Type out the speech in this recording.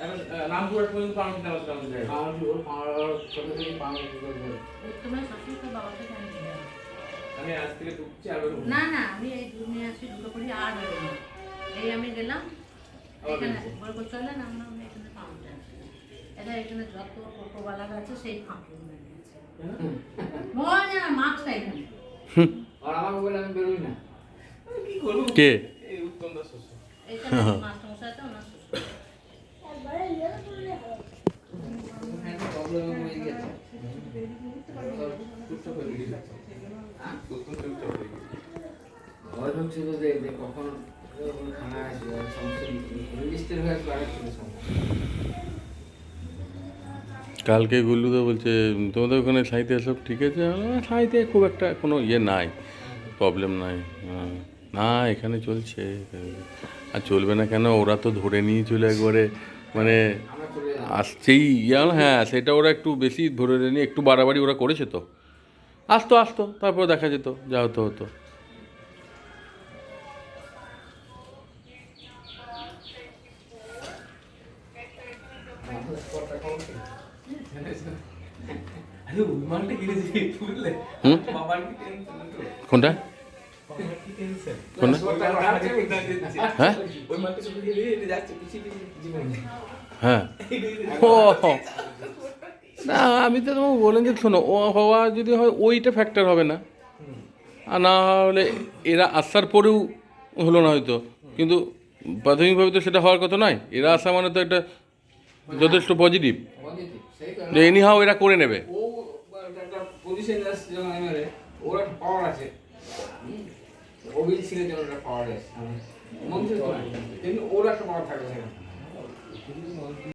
এখন রামপুরহাট পর্যন্ত পাউন্ড দেওয়া যায়। ছোট থেকে পাউন্ড করবে। তোমার শ্বশুর তো বাবাকে জানি না। আমি আজ থেকে ঢুকছি আর না না, আমি এই রুমে আসি, ঢুকে পড়ি আর বেরোই না। এই আমি গেলাম এখানে বলবো চলেন আমরা এখানে পাউন্ডে আসি। এটা এখানে যত টোটোওয়ালা আছে সেই ফাঁকে রুমে গেছে। মনে না মাস্কটা এখানে। আর আমাকে বলে আমি বেরোই না। কি করবো? কে? এই উত্তম দাস শ্বশুর। এখানে মাস্টার মশাই আছে ওনার শ্বশুর। প্রবলেম হয়ে গেছে। চুপচাপ হয়ে গেছে। উত্তম চুপচাপ হয়ে গেছে। ভয় ঢুকছিল যে কখন খানা আসবে সমস্যা ইংলিশদের হয়ে আসবে আরেকটু সমস্যা। কালকে গুল্লুদা বলছে তোমাদের ওখানে সাইতে সব ঠিক আছে? সাইতে খুব একটা কোনো ইয়ে নাই, প্রবলেম নাই। না এখানে চলছে, আর চলবে না কেন? ওরা তো ধরে নিয়ে চলে একবারে, মানে আমরা চলে এলাম। আসছেই ইয়াল। হ্যাঁ সেটা ওরা একটু বেশি ধরে নিয়ে একটু বাড়াবাড়ি ওরা করেছে তো। আসতো আসতো তারপর দেখা যেত, যা হতো হতো। আরে ওই মালটা কিনেছি বুঝলে? হুম? বাবার কি টেনশন তো? কোনটা? বাবার কি টেনশন? কোনটা? হ্যাঁ ওই মালটা শুধু দিয়ে দিয়ে এটা যাচ্ছে পিছিয়ে পিছিয়ে জীবনে। হ্যাঁ। ও না, আমি তো তোমাকে বললাম যে শোনো, ও হওয়া যদি হয় ওইটা ফ্যাক্টর হবে না, আর না হলে এরা আসার পরেও হলো না হয়তো, কিন্তু প্রাথমিকভাবে তো সেটা হওয়ার কথা নয়। এরা আসা মানে তো এটা যথেষ্ট পজিটিভ, পজিটিভ সেই তো যে এনিহাও এরা করে নেবে। ও একটা পজিশন আসছে যখন এমএলএ ওর একটা পাওয়ার আছে। অভিল সিংয়ের যেমন একটা পাওয়ার আছে মন্ত্রী তো নাই, কিন্তু ওর একটা পাওয়ার থাকে সেখানে।